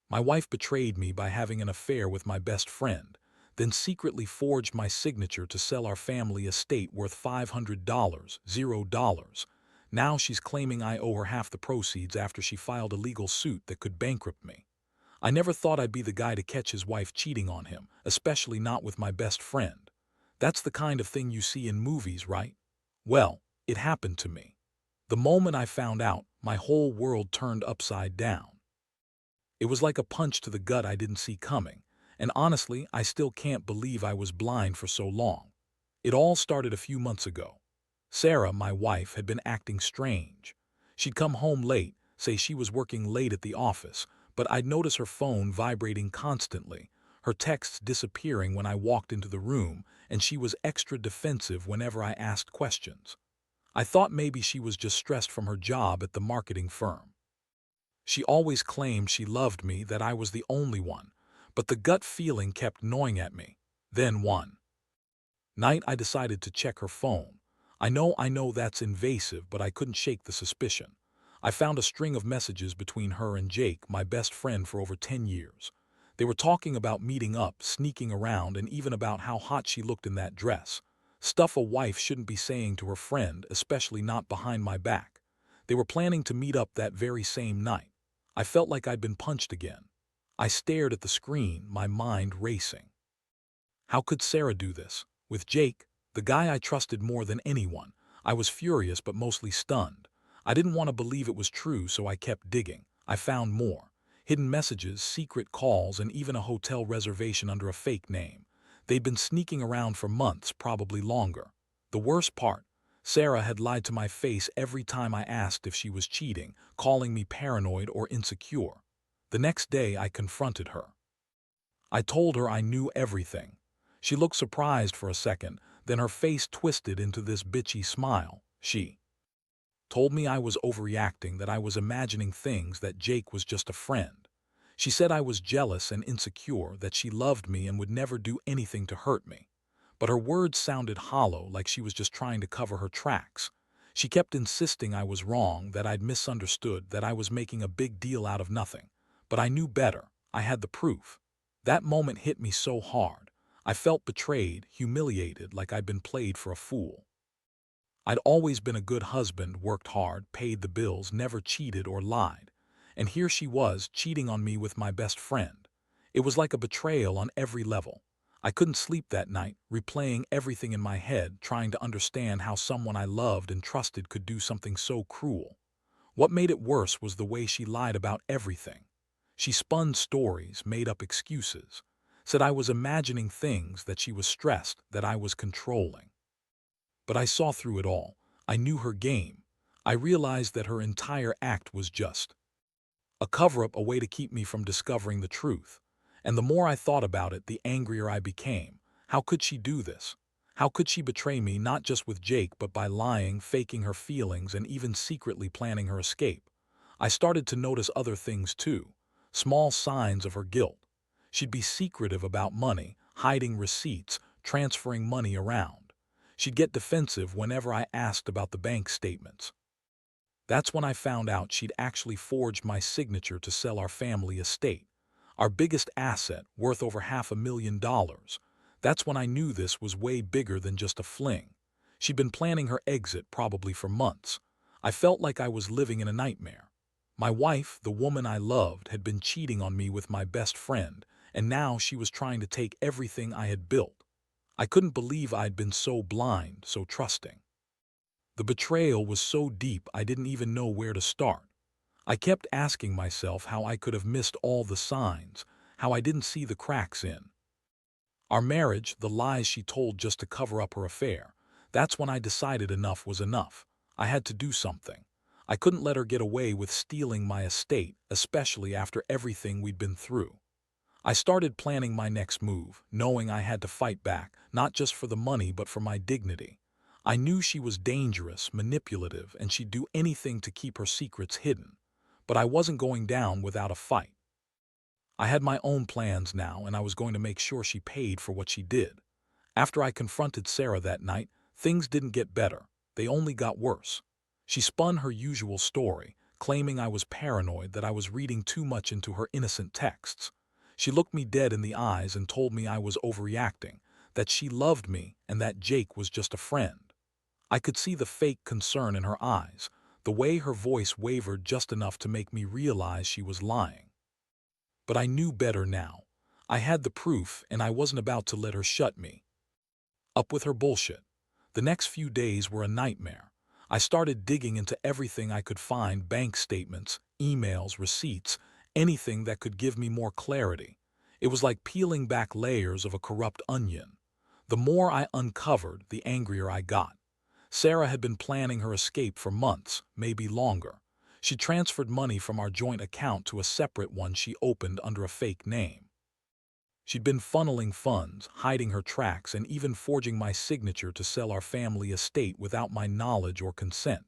My wife betrayed me by having an affair with my best friend, then secretly forged my signature to sell our family estate worth $500, $0. Now she's claiming I owe her half the proceeds after she filed a legal suit that could bankrupt me. I never thought I'd be the guy to catch his wife cheating on him, especially not with my best friend. That's the kind of thing you see in movies, right? Well, it happened to me. The moment I found out, my whole world turned upside down. It was like a punch to the gut I didn't see coming, and honestly, I still can't believe I was blind for so long. It all started a few months ago. Sarah, my wife, had been acting strange. She'd come home late, say she was working late at the office, but I'd notice her phone vibrating constantly, her texts disappearing when I walked into the room, and she was extra defensive whenever I asked questions. I thought maybe she was just stressed from her job at the marketing firm. She always claimed she loved me, that I was the only one, but the gut feeling kept gnawing at me. Then one night I decided to check her phone. I know that's invasive, but I couldn't shake the suspicion. I found a string of messages between her and Jake, my best friend for over 10 years. They were talking about meeting up, sneaking around, and even about how hot she looked in that dress. Stuff a wife shouldn't be saying to her friend, especially not behind my back. They were planning to meet up that very same night. I felt like I'd been punched again. I stared at the screen, my mind racing. How could Sarah do this? With Jake, the guy I trusted more than anyone. I was furious but mostly stunned. I didn't want to believe it was true, so I kept digging. I found more. Hidden messages, secret calls, and even a hotel reservation under a fake name. They'd been sneaking around for months, probably longer. The worst part, Sarah had lied to my face every time I asked if she was cheating, calling me paranoid or insecure. The next day I confronted her. I told her I knew everything. She looked surprised for a second, then her face twisted into this bitchy smile. She told me I was overreacting, that I was imagining things, that Jake was just a friend. She said I was jealous and insecure, that she loved me and would never do anything to hurt me. But her words sounded hollow, like she was just trying to cover her tracks. She kept insisting I was wrong, that I'd misunderstood, that I was making a big deal out of nothing. But I knew better. I had the proof. That moment hit me so hard. I felt betrayed, humiliated, like I'd been played for a fool. I'd always been a good husband, worked hard, paid the bills, never cheated or lied. And here she was, cheating on me with my best friend. It was like a betrayal on every level. I couldn't sleep that night, replaying everything in my head, trying to understand how someone I loved and trusted could do something so cruel. What made it worse was the way she lied about everything. She spun stories, made up excuses, said I was imagining things, that she was stressed, that I was controlling. But I saw through it all. I knew her game. I realized that her entire act was just a cover-up, a way to keep me from discovering the truth. And the more I thought about it, the angrier I became. How could she do this? How could she betray me, not just with Jake, but by lying, faking her feelings, and even secretly planning her escape? I started to notice other things too, small signs of her guilt. She'd be secretive about money, hiding receipts, transferring money around. She'd get defensive whenever I asked about the bank statements. That's when I found out she'd actually forged my signature to sell our family estate, our biggest asset, worth over $500,000. That's when I knew this was way bigger than just a fling. She'd been planning her exit probably for months. I felt like I was living in a nightmare. My wife, the woman I loved, had been cheating on me with my best friend, and now she was trying to take everything I had built. I couldn't believe I'd been so blind, so trusting. The betrayal was so deep I didn't even know where to start. I kept asking myself how I could have missed all the signs, how I didn't see the cracks in our marriage, the lies she told just to cover up her affair. That's when I decided enough was enough. I had to do something. I couldn't let her get away with stealing my estate, especially after everything we'd been through. I started planning my next move, knowing I had to fight back, not just for the money but for my dignity. I knew she was dangerous, manipulative, and she'd do anything to keep her secrets hidden. But I wasn't going down without a fight. I had my own plans now, and I was going to make sure she paid for what she did. After I confronted Sarah that night, things didn't get better. They only got worse. She spun her usual story, claiming I was paranoid that I was reading too much into her innocent texts. She looked me dead in the eyes and told me I was overreacting, that she loved me and that Jake was just a friend. I could see the fake concern in her eyes, the way her voice wavered just enough to make me realize she was lying. But I knew better now. I had the proof, and I wasn't about to let her shut me up with her bullshit. The next few days were a nightmare. I started digging into everything I could find: bank statements, emails, receipts, anything that could give me more clarity. It was like peeling back layers of a corrupt onion. The more I uncovered, the angrier I got. Sarah had been planning her escape for months, maybe longer. She transferred money from our joint account to a separate one she opened under a fake name. She'd been funneling funds, hiding her tracks, and even forging my signature to sell our family estate without my knowledge or consent.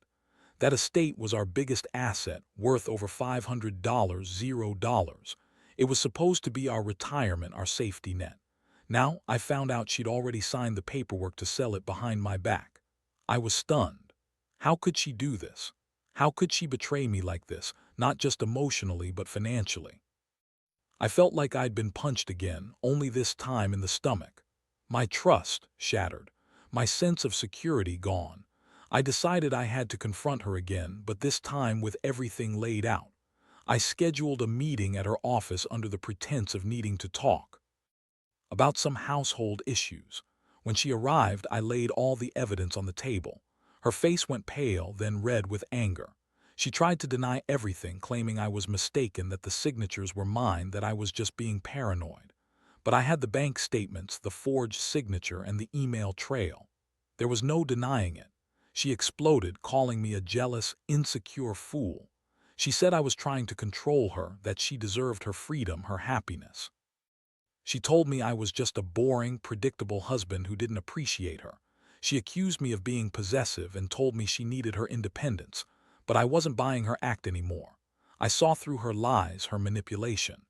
That estate was our biggest asset, worth over $500, $0. It was supposed to be our retirement, our safety net. Now, I found out she'd already signed the paperwork to sell it behind my back. I was stunned. How could she do this? How could she betray me like this, not just emotionally but financially? I felt like I'd been punched again, only this time in the stomach. My trust shattered, my sense of security gone. I decided I had to confront her again, but this time with everything laid out. I scheduled a meeting at her office under the pretense of needing to talk about some household issues. When she arrived, I laid all the evidence on the table. Her face went pale, then red with anger. She tried to deny everything, claiming I was mistaken, that the signatures were mine, that I was just being paranoid. But I had the bank statements, the forged signature, and the email trail. There was no denying it. She exploded, calling me a jealous, insecure fool. She said I was trying to control her, that she deserved her freedom, her happiness. She told me I was just a boring, predictable husband who didn't appreciate her. She accused me of being possessive and told me she needed her independence. But I wasn't buying her act anymore. I saw through her lies, her manipulation.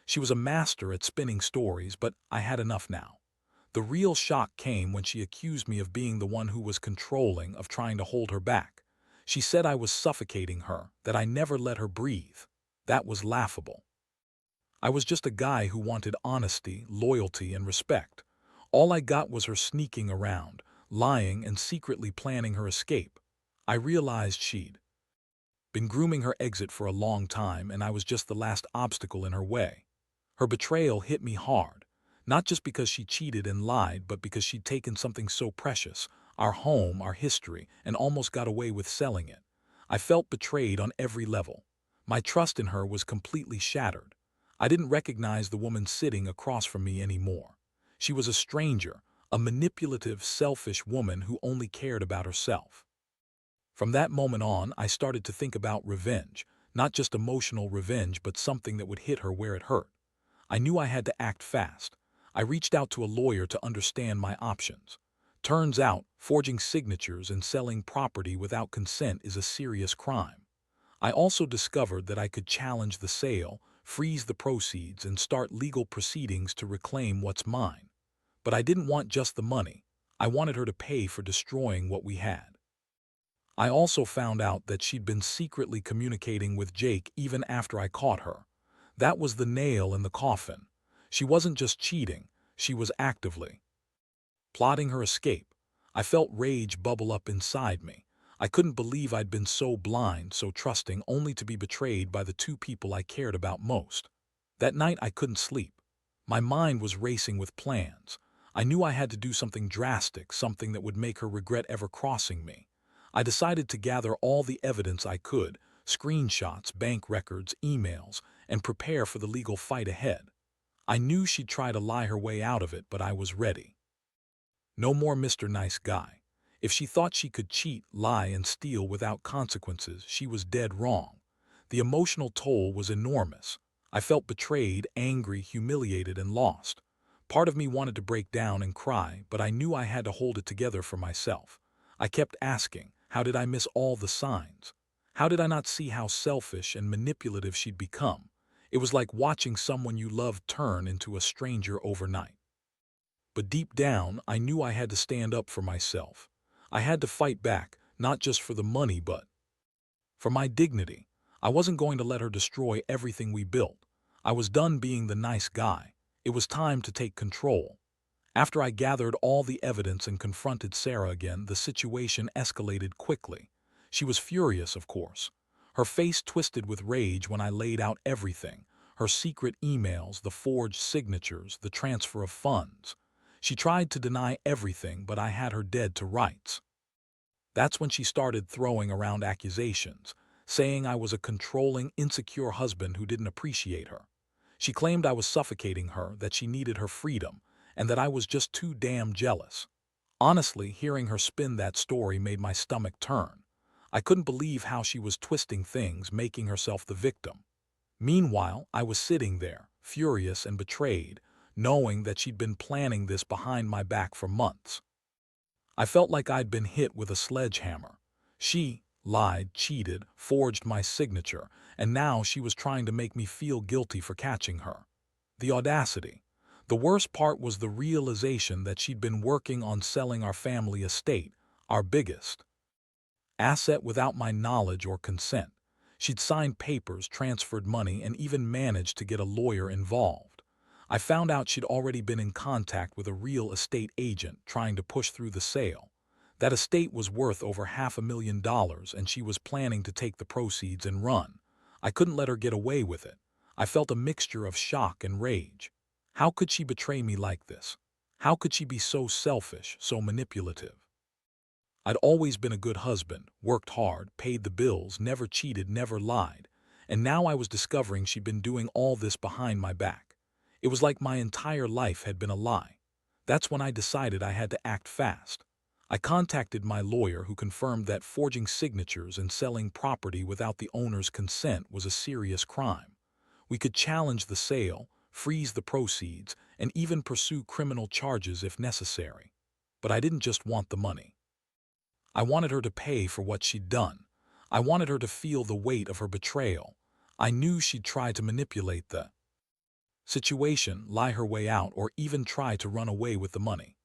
She was a master at spinning stories, but I had enough now. The real shock came when she accused me of being the one who was controlling, of trying to hold her back. She said I was suffocating her, that I never let her breathe. That was laughable. I was just a guy who wanted honesty, loyalty, and respect. All I got was her sneaking around, lying, and secretly planning her escape. I realized she'd been grooming her exit for a long time, and I was just the last obstacle in her way. Her betrayal hit me hard, not just because she cheated and lied, but because she'd taken something so precious, our home, our history, and almost got away with selling it. I felt betrayed on every level. My trust in her was completely shattered. I didn't recognize the woman sitting across from me anymore. She was a stranger, a manipulative, selfish woman who only cared about herself. From that moment on, I started to think about revenge, not just emotional revenge, but something that would hit her where it hurt. I knew I had to act fast. I reached out to a lawyer to understand my options. Turns out, forging signatures and selling property without consent is a serious crime. I also discovered that I could challenge the sale, freeze the proceeds, and start legal proceedings to reclaim what's mine. But I didn't want just the money. I wanted her to pay for destroying what we had. I also found out that she'd been secretly communicating with Jake even after I caught her. That was the nail in the coffin. She wasn't just cheating, she was actively plotting her escape. I felt rage bubble up inside me. I couldn't believe I'd been so blind, so trusting, only to be betrayed by the two people I cared about most. That night I couldn't sleep. My mind was racing with plans. I knew I had to do something drastic, something that would make her regret ever crossing me. I decided to gather all the evidence I could, screenshots, bank records, emails, and prepare for the legal fight ahead. I knew she'd try to lie her way out of it, but I was ready. No more Mr. Nice Guy. If she thought she could cheat, lie, and steal without consequences, she was dead wrong. The emotional toll was enormous. I felt betrayed, angry, humiliated, and lost. Part of me wanted to break down and cry, but I knew I had to hold it together for myself. I kept asking, how did I miss all the signs? How did I not see how selfish and manipulative she'd become? It was like watching someone you loved turn into a stranger overnight. But deep down, I knew I had to stand up for myself. I had to fight back, not just for the money, but for my dignity. I wasn't going to let her destroy everything we built. I was done being the nice guy. It was time to take control. After I gathered all the evidence and confronted Sarah again, the situation escalated quickly. She was furious, of course. Her face twisted with rage when I laid out everything: her secret emails, the forged signatures, the transfer of funds. She tried to deny everything, but I had her dead to rights. That's when she started throwing around accusations, saying I was a controlling, insecure husband who didn't appreciate her. She claimed I was suffocating her, that she needed her freedom, and that I was just too damn jealous. Honestly, hearing her spin that story made my stomach turn. I couldn't believe how she was twisting things, making herself the victim. Meanwhile, I was sitting there, furious and betrayed, knowing that she'd been planning this behind my back for months. I felt like I'd been hit with a sledgehammer. She lied, cheated, forged my signature, and now she was trying to make me feel guilty for catching her. The audacity. The worst part was the realization that she'd been working on selling our family estate, our biggest asset, without my knowledge or consent. She'd signed papers, transferred money, and even managed to get a lawyer involved. I found out she'd already been in contact with a real estate agent trying to push through the sale. That estate was worth over $500,000, and she was planning to take the proceeds and run. I couldn't let her get away with it. I felt a mixture of shock and rage. How could she betray me like this? How could she be so selfish, so manipulative? I'd always been a good husband, worked hard, paid the bills, never cheated, never lied. And now I was discovering she'd been doing all this behind my back. It was like my entire life had been a lie. That's when I decided I had to act fast. I contacted my lawyer, who confirmed that forging signatures and selling property without the owner's consent was a serious crime. We could challenge the sale, freeze the proceeds, and even pursue criminal charges if necessary. But I didn't just want the money. I wanted her to pay for what she'd done. I wanted her to feel the weight of her betrayal. I knew she'd try to manipulate the situation, lie her way out, or even try to run away with the money.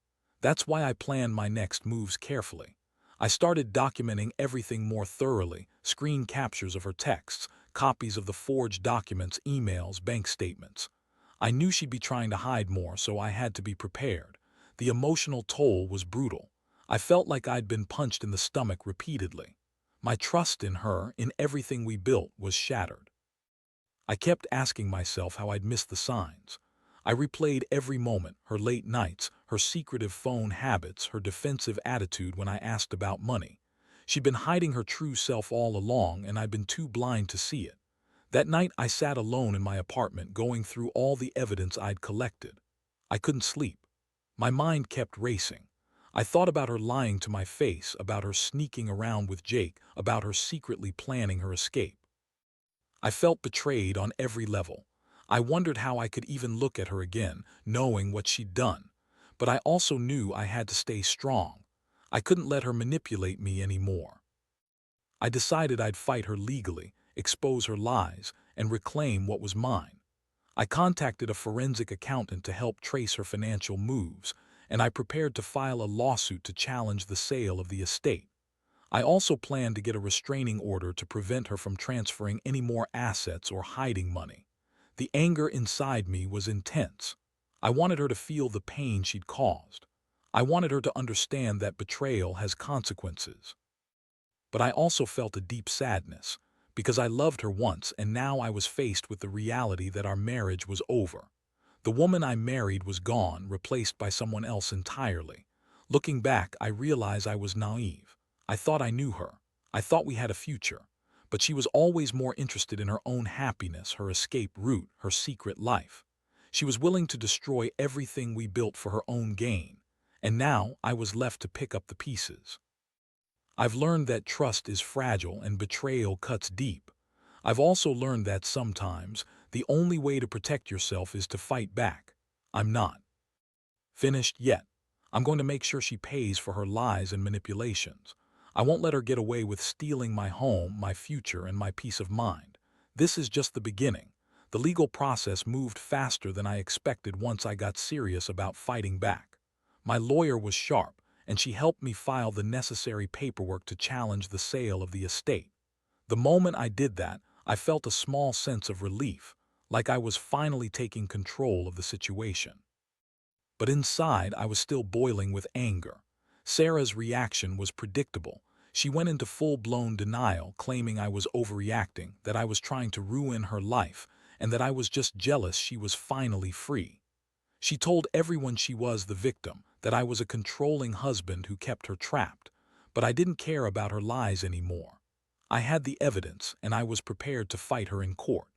That's why I planned my next moves carefully. I started documenting everything more thoroughly: screen captures of her texts, copies of the forged documents, emails, bank statements. I knew she'd be trying to hide more, so I had to be prepared. The emotional toll was brutal. I felt like I'd been punched in the stomach repeatedly. My trust in her, in everything we built, was shattered. I kept asking myself how I'd missed the signs. I replayed every moment: her late nights, her secretive phone habits, her defensive attitude when I asked about money. She'd been hiding her true self all along, and I'd been too blind to see it. That night I sat alone in my apartment, going through all the evidence I'd collected. I couldn't sleep. My mind kept racing. I thought about her lying to my face, about her sneaking around with Jake, about her secretly planning her escape. I felt betrayed on every level. I wondered how I could even look at her again, knowing what she'd done. But I also knew I had to stay strong. I couldn't let her manipulate me anymore. I decided I'd fight her legally, expose her lies, and reclaim what was mine. I contacted a forensic accountant to help trace her financial moves, and I prepared to file a lawsuit to challenge the sale of the estate. I also planned to get a restraining order to prevent her from transferring any more assets or hiding money. The anger inside me was intense. I wanted her to feel the pain she'd caused. I wanted her to understand that betrayal has consequences. But I also felt a deep sadness, because I loved her once, and now I was faced with the reality that our marriage was over. The woman I married was gone, replaced by someone else entirely. Looking back, I realize I was naive. I thought I knew her. I thought we had a future. But she was always more interested in her own happiness, her escape route, her secret life. She was willing to destroy everything we built for her own gain. And now I was left to pick up the pieces. I've learned that trust is fragile and betrayal cuts deep. I've also learned that sometimes the only way to protect yourself is to fight back. I'm not finished yet. I'm going to make sure she pays for her lies and manipulations. I won't let her get away with stealing my home, my future, and my peace of mind. This is just the beginning. The legal process moved faster than I expected once I got serious about fighting back. My lawyer was sharp, and she helped me file the necessary paperwork to challenge the sale of the estate. The moment I did that, I felt a small sense of relief, like I was finally taking control of the situation. But inside, I was still boiling with anger. Sarah's reaction was predictable. She went into full-blown denial, claiming I was overreacting, that I was trying to ruin her life, and that I was just jealous she was finally free. She told everyone she was the victim, that I was a controlling husband who kept her trapped. But I didn't care about her lies anymore. I had the evidence, and I was prepared to fight her in court.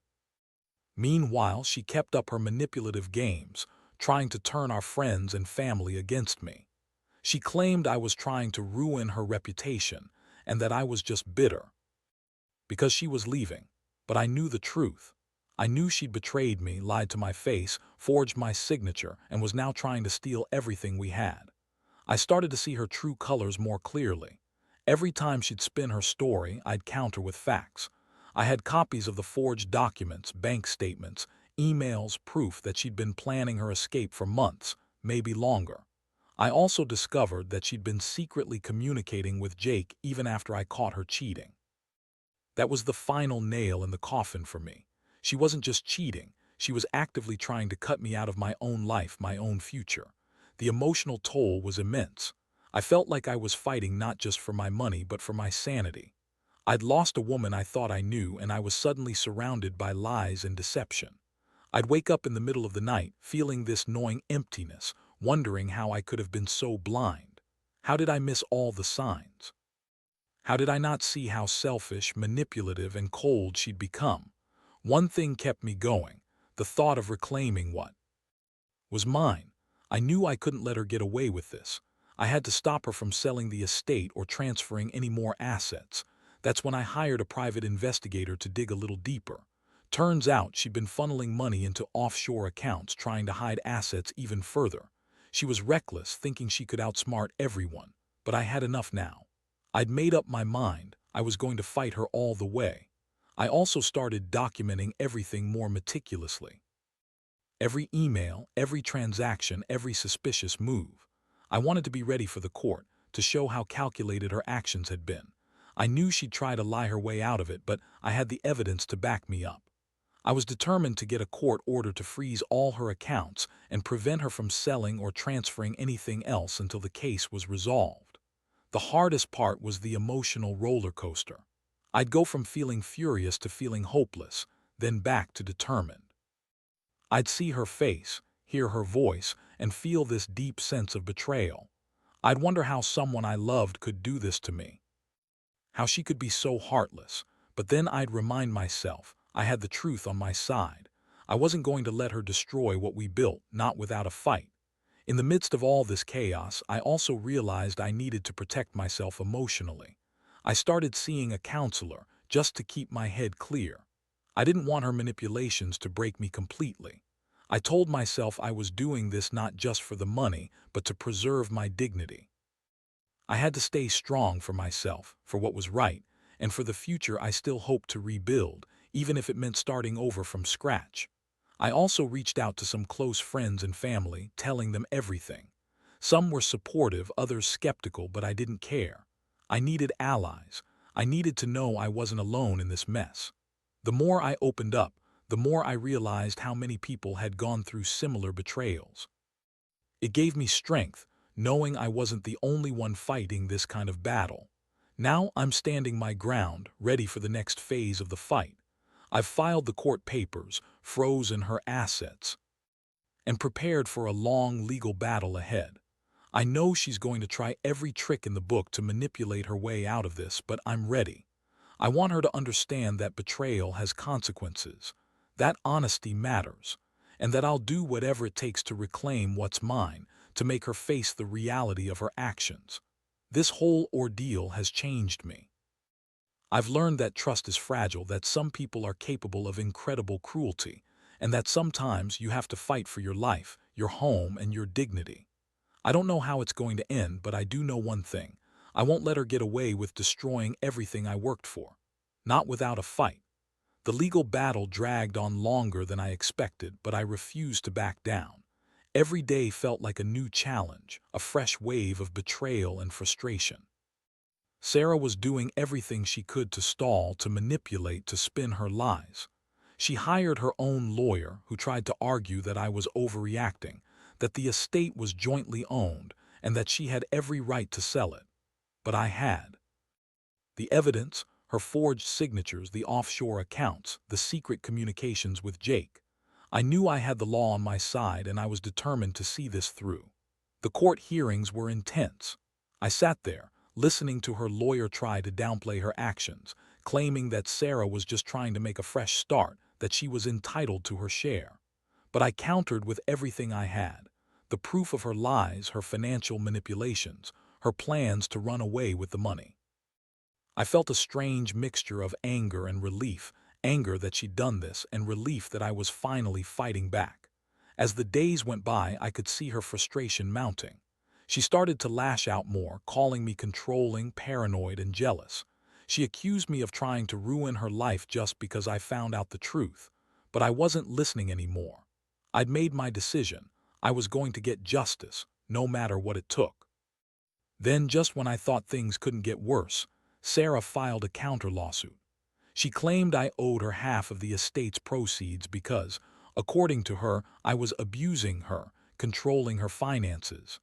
Meanwhile, she kept up her manipulative games, trying to turn our friends and family against me. She claimed I was trying to ruin her reputation and that I was just bitter because she was leaving. But I knew the truth. I knew she'd betrayed me, lied to my face, forged my signature, and was now trying to steal everything we had. I started to see her true colors more clearly. Every time she'd spin her story, I'd counter with facts. I had copies of the forged documents, bank statements, emails, proof that she'd been planning her escape for months, maybe longer. I also discovered that she'd been secretly communicating with Jake even after I caught her cheating. That was the final nail in the coffin for me. She wasn't just cheating, she was actively trying to cut me out of my own life, my own future. The emotional toll was immense. I felt like I was fighting not just for my money but for my sanity. I'd lost a woman I thought I knew, and I was suddenly surrounded by lies and deception. I'd wake up in the middle of the night, feeling this gnawing emptiness, wondering how I could have been so blind. How did I miss all the signs? How did I not see how selfish, manipulative, and cold she'd become? One thing kept me going, the thought of reclaiming what was mine. I knew I couldn't let her get away with this. I had to stop her from selling the estate or transferring any more assets. That's when I hired a private investigator to dig a little deeper. Turns out she'd been funneling money into offshore accounts, trying to hide assets even further. She was reckless, thinking she could outsmart everyone. But I had enough now. I'd made up my mind. I was going to fight her all the way. I also started documenting everything more meticulously. Every email, every transaction, every suspicious move. I wanted to be ready for the court, to show how calculated her actions had been. I knew she'd try to lie her way out of it, but I had the evidence to back me up. I was determined to get a court order to freeze all her accounts and prevent her from selling or transferring anything else until the case was resolved. The hardest part was the emotional roller coaster. I'd go from feeling furious to feeling hopeless, then back to determined. I'd see her face, hear her voice, and feel this deep sense of betrayal. I'd wonder how someone I loved could do this to me, how she could be so heartless. But then I'd remind myself I had the truth on my side. I wasn't going to let her destroy what we built, not without a fight. In the midst of all this chaos, I also realized I needed to protect myself emotionally. I started seeing a counselor just to keep my head clear. I didn't want her manipulations to break me completely. I told myself I was doing this not just for the money, but to preserve my dignity. I had to stay strong for myself, for what was right, and for the future I still hoped to rebuild, even if it meant starting over from scratch. I also reached out to some close friends and family, telling them everything. Some were supportive, others skeptical, but I didn't care. I needed allies. I needed to know I wasn't alone in this mess. The more I opened up, the more I realized how many people had gone through similar betrayals. It gave me strength, knowing I wasn't the only one fighting this kind of battle. Now I'm standing my ground, ready for the next phase of the fight. I've filed the court papers, frozen her assets, and prepared for a long legal battle ahead. I know she's going to try every trick in the book to manipulate her way out of this, but I'm ready. I want her to understand that betrayal has consequences, that honesty matters, and that I'll do whatever it takes to reclaim what's mine, to make her face the reality of her actions. This whole ordeal has changed me. I've learned that trust is fragile, that some people are capable of incredible cruelty, and that sometimes you have to fight for your life, your home, and your dignity. I don't know how it's going to end, but I do know one thing. I won't let her get away with destroying everything I worked for. Not without a fight. The legal battle dragged on longer than I expected, but I refused to back down. Every day felt like a new challenge, a fresh wave of betrayal and frustration. Sarah was doing everything she could to stall, to manipulate, to spin her lies. She hired her own lawyer, who tried to argue that I was overreacting, that the estate was jointly owned, and that she had every right to sell it. But I had. The evidence, her forged signatures, the offshore accounts, the secret communications with Jake. I knew I had the law on my side, and I was determined to see this through. The court hearings were intense. I sat there, listening to her lawyer try to downplay her actions, claiming that Sarah was just trying to make a fresh start, that she was entitled to her share. But I countered with everything I had: the proof of her lies, her financial manipulations, her plans to run away with the money. I felt a strange mixture of anger and relief, anger that she'd done this, and relief that I was finally fighting back. As the days went by, I could see her frustration mounting. She started to lash out more, calling me controlling, paranoid, and jealous. She accused me of trying to ruin her life just because I found out the truth. But I wasn't listening anymore. I'd made my decision. I was going to get justice, no matter what it took. Then, just when I thought things couldn't get worse, Sarah filed a counter-lawsuit. She claimed I owed her half of the estate's proceeds because, according to her, I was abusing her, controlling her finances,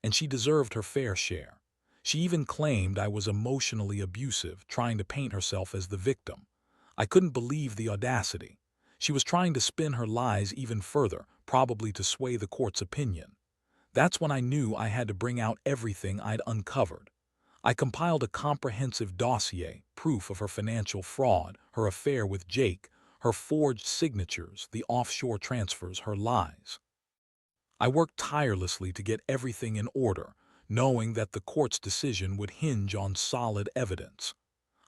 and she deserved her fair share. She even claimed I was emotionally abusive, trying to paint herself as the victim. I couldn't believe the audacity. She was trying to spin her lies even further, probably to sway the court's opinion. That's when I knew I had to bring out everything I'd uncovered. I compiled a comprehensive dossier, proof of her financial fraud, her affair with Jake, her forged signatures, the offshore transfers, her lies. I worked tirelessly to get everything in order, knowing that the court's decision would hinge on solid evidence.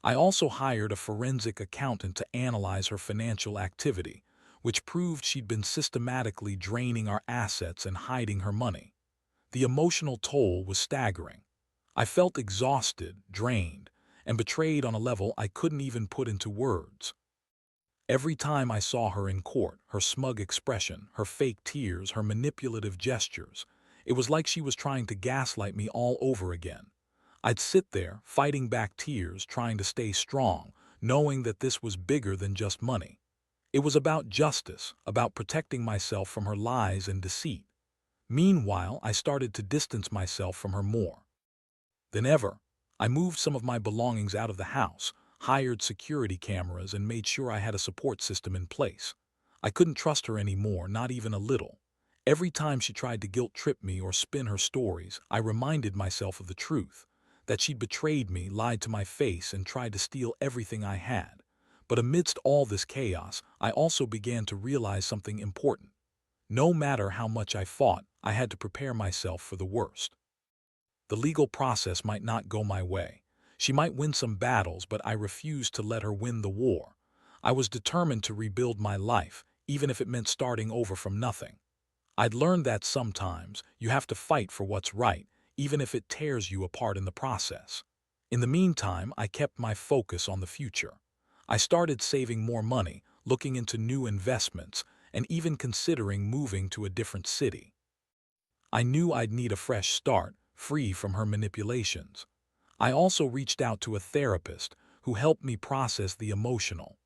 I also hired a forensic accountant to analyze her financial activity, which proved she'd been systematically draining our assets and hiding her money. The emotional toll was staggering. I felt exhausted, drained, and betrayed on a level I couldn't even put into words. Every time I saw her in court, her smug expression, her fake tears, her manipulative gestures, it was like she was trying to gaslight me all over again. I'd sit there, fighting back tears, trying to stay strong, knowing that this was bigger than just money. It was about justice, about protecting myself from her lies and deceit. Meanwhile, I started to distance myself from her more than ever. I moved some of my belongings out of the house, hired security cameras, and made sure I had a support system in place. I couldn't trust her anymore, not even a little. Every time she tried to guilt-trip me or spin her stories, I reminded myself of the truth, that she'd betrayed me, lied to my face, and tried to steal everything I had. But amidst all this chaos, I also began to realize something important. No matter how much I fought, I had to prepare myself for the worst. The legal process might not go my way. She might win some battles, but I refused to let her win the war. I was determined to rebuild my life, even if it meant starting over from nothing. I'd learned that sometimes you have to fight for what's right, even if it tears you apart in the process. In the meantime, I kept my focus on the future. I started saving more money, looking into new investments, and even considering moving to a different city. I knew I'd need a fresh start, free from her manipulations. I also reached out to a therapist who helped me process the emotional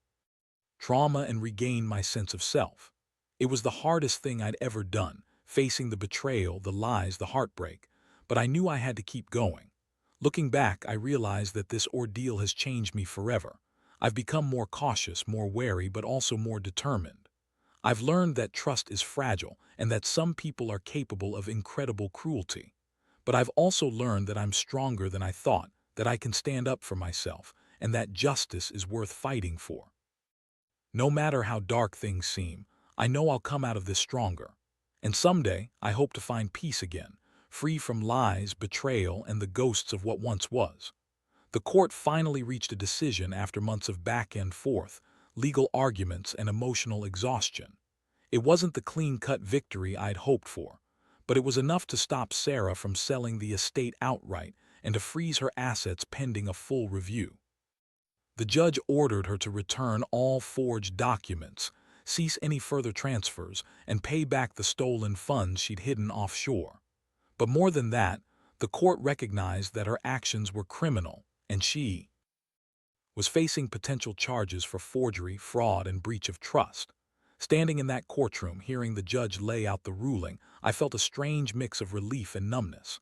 trauma and regain my sense of self. It was the hardest thing I'd ever done, facing the betrayal, the lies, the heartbreak, but I knew I had to keep going. Looking back, I realized that this ordeal has changed me forever. I've become more cautious, more wary, but also more determined. I've learned that trust is fragile and that some people are capable of incredible cruelty. But I've also learned that I'm stronger than I thought, that I can stand up for myself, and that justice is worth fighting for. No matter how dark things seem, I know I'll come out of this stronger. And someday, I hope to find peace again, free from lies, betrayal, and the ghosts of what once was. The court finally reached a decision after months of back and forth, legal arguments, and emotional exhaustion. It wasn't the clean-cut victory I'd hoped for, but it was enough to stop Sarah from selling the estate outright and to freeze her assets pending a full review. The judge ordered her to return all forged documents, cease any further transfers, and pay back the stolen funds she'd hidden offshore. But more than that, The court recognized that her actions were criminal, and she was facing potential charges for forgery, fraud, and breach of trust. Standing in that courtroom, hearing the judge lay out the ruling, I felt a strange mix of relief and numbness.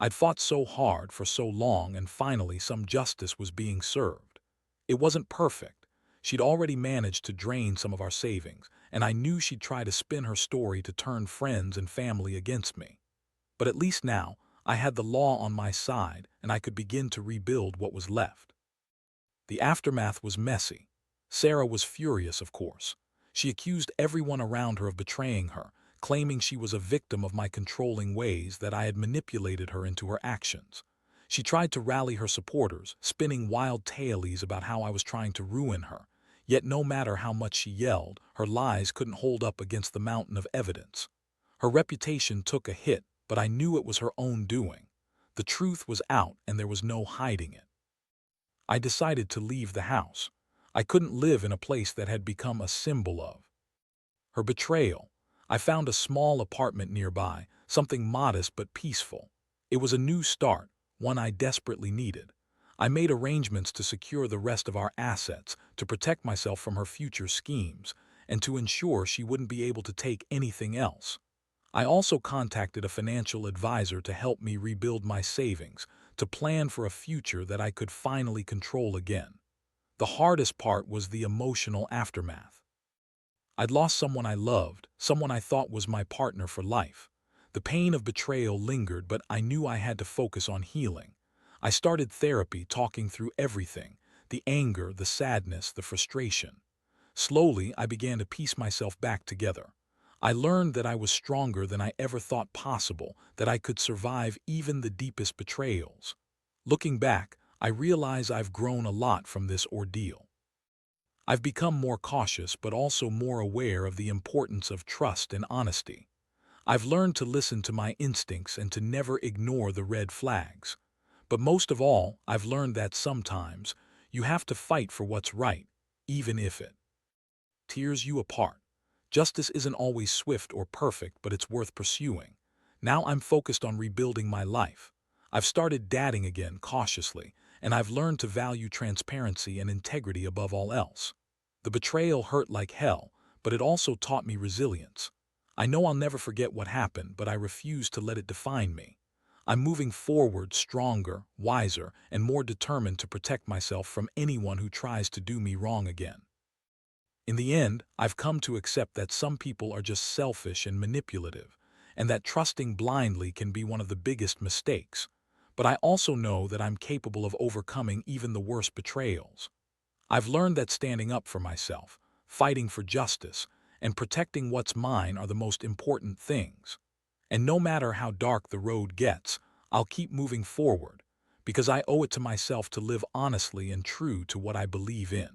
I'd fought so hard for so long, and finally some justice was being served. It wasn't perfect. She'd already managed to drain some of our savings, and I knew she'd try to spin her story to turn friends and family against me. But at least now, I had the law on my side, and I could begin to rebuild what was left. The aftermath was messy. Sarah was furious, of course. She accused everyone around her of betraying her, claiming she was a victim of my controlling ways, that I had manipulated her into her actions. She tried to rally her supporters, spinning wild tales about how I was trying to ruin her. Yet no matter how much she yelled, her lies couldn't hold up against the mountain of evidence. Her reputation took a hit, but I knew it was her own doing. The truth was out, and there was no hiding it. I decided to leave the house. I couldn't live in a place that had become a symbol of her betrayal. I found a small apartment nearby, something modest but peaceful. It was a new start, one I desperately needed. I made arrangements to secure the rest of our assets, to protect myself from her future schemes, and to ensure she wouldn't be able to take anything else. I also contacted a financial advisor to help me rebuild my savings, to plan for a future that I could finally control again. The hardest part was the emotional aftermath. I'd lost someone I loved, someone I thought was my partner for life. The pain of betrayal lingered, but I knew I had to focus on healing. I started therapy, talking through everything: the anger, the sadness, the frustration. Slowly, I began to piece myself back together. I learned that I was stronger than I ever thought possible, that I could survive even the deepest betrayals. Looking back, I realize I've grown a lot from this ordeal. I've become more cautious, but also more aware of the importance of trust and honesty. I've learned to listen to my instincts and to never ignore the red flags. But most of all, I've learned that sometimes you have to fight for what's right, even if it tears you apart. Justice isn't always swift or perfect, but it's worth pursuing. Now I'm focused on rebuilding my life. I've started dating again, cautiously, and I've learned to value transparency and integrity above all else. The betrayal hurt like hell, but it also taught me resilience. I know I'll never forget what happened, but I refuse to let it define me. I'm moving forward, stronger, wiser, and more determined to protect myself from anyone who tries to do me wrong again. In the end, I've come to accept that some people are just selfish and manipulative, and that trusting blindly can be one of the biggest mistakes. But I also know that I'm capable of overcoming even the worst betrayals. I've learned that standing up for myself, fighting for justice, and protecting what's mine are the most important things. And no matter how dark the road gets, I'll keep moving forward, because I owe it to myself to live honestly and true to what I believe in.